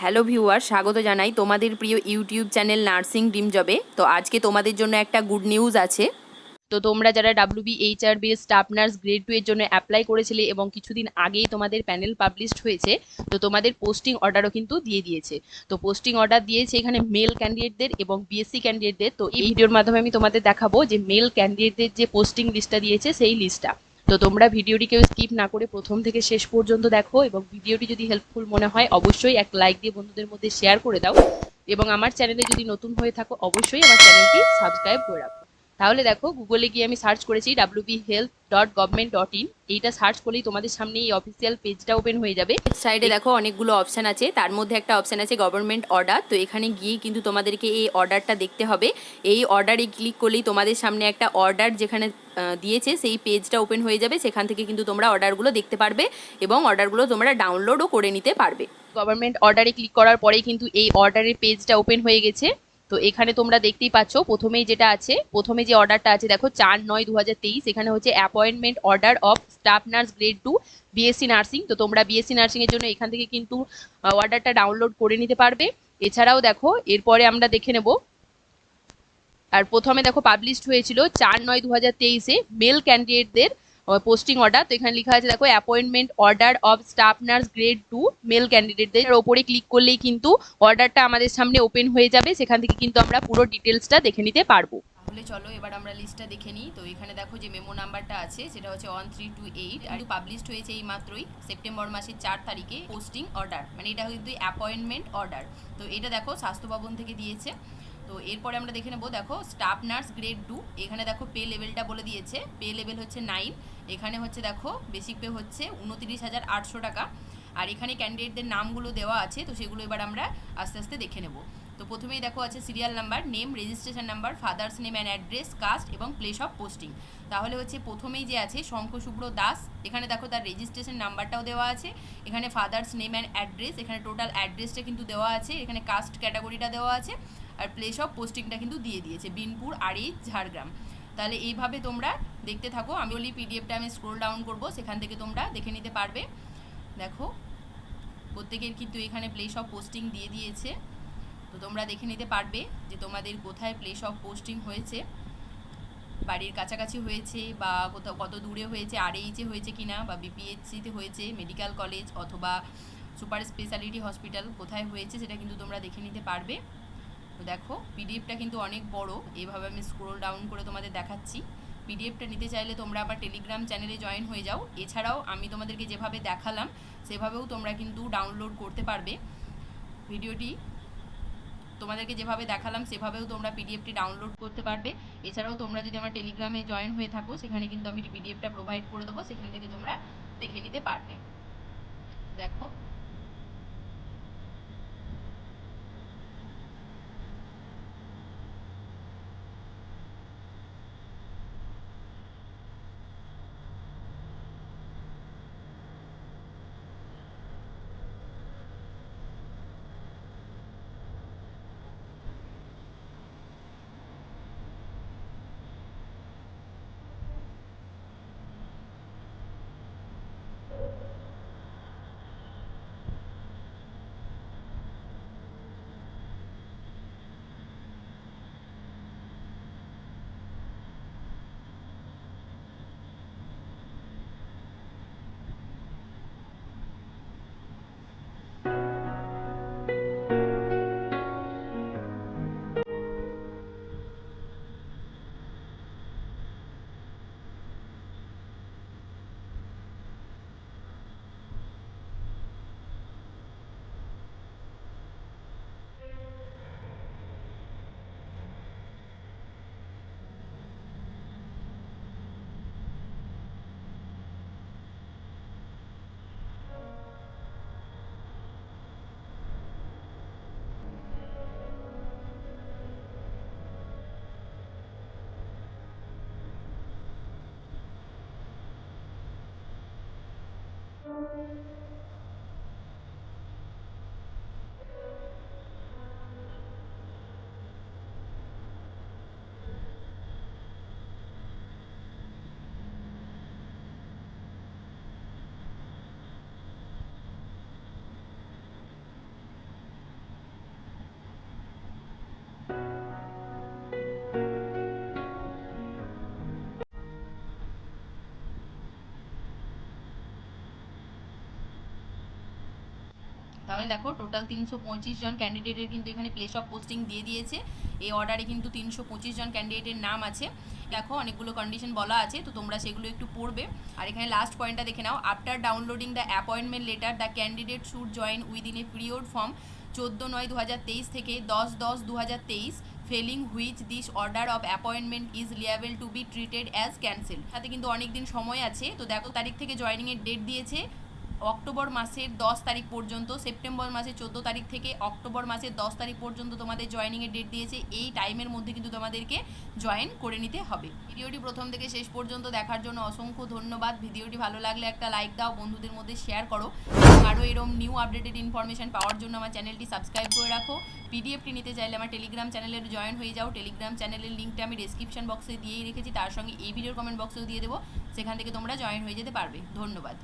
Hello viewer, স্বাগত জানাই তোমাদের প্রিয় ইউটিউব চ্যানেল নার্সিং ড্রিম জবে। তো আজকে তোমাদের জন্য একটা গুড নিউজ আছে। তো তোমরা যারা wbhrb স্টাফ নার্স গ্রেড 2 এর জন্য অ্যাপ্লাই করেছিলে এবং কিছুদিন আগেই তোমাদের প্যানেল পাবলিশড হয়েছে, তো তোমাদের পোস্টিং অর্ডারও কিন্তু দিয়ে দিয়েছে। তো পোস্টিং অর্ডার দিয়েছে এখানে মেল ক্যান্ডিডেটদের এবং বিএসসি ক্যান্ডিডেটদের। তো এই ভিডিওর মাধ্যমে আমি তোমাদের দেখাবো যে মেল ক্যান্ডিডেটদের যে পোস্টিং লিস্টটা দিয়েছে সেই লিস্টটা। তো তোমরা ভিডিওটি কেউ স্কিপ না করে প্রথম থেকে শেষ পর্যন্ত দেখো, এবং ভিডিওটি যদি হেল্পফুল মনে হয় অবশ্যই এক লাইক দিয়ে বন্ধুদের মধ্যে শেয়ার করে দাও, এবং আমার চ্যানেলে যদি নতুন হয়ে থাকো অবশ্যই আমার চ্যানেলটি সাবস্ক্রাইব করে রাখো। তাহলে দেখো, গুগলে গিয়ে আমি সার্চ করেছি wbhealth.government.in। এইটা সার্চ করলেই তোমাদের সামনে এই অফিসিয়াল পেজটা ওপেন হয়ে যাবে। সাইডে দেখো অনেকগুলো অপশন আছে, তার মধ্যে একটা অপশন আছে গভর্নমেন্ট অর্ডার। তো এখানে গিয়ে কিন্তু তোমাদেরকে এই অর্ডারটা দেখতে হবে। এই অর্ডারে ক্লিক করলেই তোমাদের সামনে একটা অর্ডার যেখানে দিয়েছে সেই পেজটা ওপেন হয়ে যাবে। সেখান থেকে কিন্তু তোমরা অর্ডারগুলো দেখতে পারবে এবং অর্ডারগুলো তোমরা ডাউনলোডও করে নিতে পারবে। গভর্নমেন্ট অর্ডারে ক্লিক করার পরেই কিন্তু এই অর্ডারের পেজটা ওপেন হয়ে গেছে। তো এখানে তোমরা দেখতেই পাচ্ছ প্রথমেই যেটা আছে, প্রথমে যে অর্ডারটা আছে দেখো 4/9/2023, এখানে হচ্ছে appointment order of staff nurse grade 2 BSc nursing. তো তোমরা বিএসসি নার্সিং এর জন্য এখান থেকে কিন্তু অর্ডারটা ডাউনলোড করে নিতে পারবে। এছাড়াও দেখো এরপরে আমরা দেখে নেব, আর প্রথমে দেখো পাবলিশড হয়েছিল 4/9/2023-এ মেল ক্যান্ডিডেটদের পোস্টিং অর্ডার। তো এখানে লেখা আছে দেখো appointment order of staff nurse grade 2 male ক্যান্ডিডেটদের। ওপরে ক্লিক করলেই কিন্তু অর্ডারটা আমাদের সামনে ওপেন হয়ে যাবে। সেখান থেকে কিন্তু আমরা পুরো ডিটেলসটা দেখে নিতে পারবো। তাহলে চলো এবার আমরা লিস্টটা দেখে নিই। তো এখানে দেখো যে মেমো নাম্বারটা আছে সেটা হচ্ছে 1328, আর পাবলিশড হয়েছে এই মাত্রই সেপ্টেম্বর মাসের 4 তারিখে পোস্টিং অর্ডার, মানে এটা কিন্তু অ্যাপয়েন্টমেন্ট অর্ডার। তো এটা দেখো স্বাস্থ্য ভবন থেকে দিয়েছে। তো এরপরে আমরা দেখে নেবো, দেখো স্টাফ নার্স গ্রেড 2, এখানে দেখো পে লেভেলটা বলে দিয়েছে। পে লেভেল হচ্ছে 9। এখানে হচ্ছে দেখো বেসিক পে হচ্ছে 29,800 টাকা। আর এখানে ক্যান্ডিডেটদের নামগুলো দেওয়া আছে, তো সেগুলো এবার আমরা আস্তে আস্তে দেখে নেব। তো প্রথমেই দেখো আছে serial number, name, registration number, father's name and address, caste এবং প্লেস অফ পোস্টিং। তাহলে হচ্ছে প্রথমেই যে আছে শঙ্খশুভ্র দাস, এখানে দেখো তার রেজিস্ট্রেশন নাম্বারটাও দেওয়া আছে। এখানে ফাদার্স নেম অ্যান্ড অ্যাড্রেস, এখানে টোটাল অ্যাড্রেসটা কিন্তু দেওয়া আছে। এখানে কাস্ট ক্যাটাগরিটা দেওয়া আছে, আর প্লেস অফ পোস্টিংটা কিন্তু দিয়ে দিয়েছে বিনপুর, আড়ি, ঝাড়গ্রাম। তাহলে এইভাবে তোমরা দেখতে থাকো। আমি বলি পিডিএফটা আমি স্ক্রোল ডাউন করব, সেখান থেকে তোমরা দেখে নিতে পারবে। দেখো প্রত্যেকের কিন্তু এখানে প্লেস অফ পোস্টিং দিয়ে দিয়েছে। তো তোমরা দেখে নিতে পারবে যে তোমাদের কোথায় প্লেস অফ পোস্টিং হয়েছে, বাড়ির কাছাকাছি হয়েছে বা কোথাও কত দূরে হয়েছে, আরএইচে হয়েছে কিনা, বা বিপিএইচসিতে হয়েছে, মেডিকেল কলেজ অথবা সুপার স্পেশালিটি হসপিটাল কোথায় হয়েছে সেটা কিন্তু তোমরা দেখে নিতে পারবে। তো দেখো পিডিএফটা কিন্তু অনেক বড়, এভাবে আমি স্ক্রোল ডাউন করে তোমাদের দেখাচ্ছি। পিডিএফটা নিতে চাইলে তোমরা আবার টেলিগ্রাম চ্যানেলে জয়েন হয়ে যাও। এছাড়াও আমি তোমাদেরকে যেভাবে দেখালাম সেভাবেও তোমরা কিন্তু ডাউনলোড করতে পারবে। ভিডিওটি তোমাদেরকে যেভাবে দেখালাম সেভাবেও তোমরা পিডিএফটি ডাউনলোড করতে পারবে। এছাড়াও তোমরা যদি আমার টেলিগ্রামে জয়েন হয়ে থাকো, সেখানে কিন্তু আমি পিডিএফটা প্রোভাইড করে দেবো, সেখান থেকে তোমরা দেখে নিতে পারবে। দেখো এখানে দেখো টোটাল 325 জন ক্যান্ডিডেটের কিন্তু এখানে প্লেস অফ পোস্টিং দিয়ে দিয়েছে। এই অর্ডারে কিন্তু 325 জন ক্যান্ডিডেটের নাম আছে। দেখো অনেকগুলো কন্ডিশন বলা আছে, তো তোমরা সেগুলো একটু পড়বে। আর এখানে লাস্ট পয়েন্টটা দেখে নাও, after downloading the appointment letter the candidate should join within a period from 14/9/2023 থেকে 10/10/2023, failing which this order of appointment is liable to be treated as cancel. তাতে কিন্তু অনেক দিন সময় আছে। তো দেখো তারিখ থেকে জয়েনিংয়ের ডেট দিয়েছে অক্টোবর মাসের 10 তারিখ পর্যন্ত, সেপ্টেম্বর মাসের 14 তারিখ থেকে অক্টোবর মাসের 10 তারিখ পর্যন্ত তোমাদের জয়েনিংয়ের ডেট দিয়েছে। এই টাইমের মধ্যে কিন্তু তোমাদেরকে জয়েন করে নিতে হবে। ভিডিওটি প্রথম থেকে শেষ পর্যন্ত দেখার জন্য অসংখ্য ধন্যবাদ। ভিডিওটি ভালো লাগলে একটা লাইক দাও, বন্ধুদের মধ্যে শেয়ার করো, এবং আরও এরকম নিউ আপডেটেড ইনফরমেশন পাওয়ার জন্য আমার চ্যানেলটি সাবস্ক্রাইব করে রাখো। পিডিএফটি নিতে চাইলে আমার টেলিগ্রাম চ্যানেলের জয়েন হয়ে যাও। টেলিগ্রাম চ্যানেলের লিঙ্কটা আমি ডেসক্রিপশন বক্সে দিয়েই রেখেছি, তার সঙ্গে এই ভিডিওর কমেন্ট বক্সেও দিয়ে দেবো, সেখান থেকে তোমরা জয়েন হয়ে যেতে পারবে। ধন্যবাদ।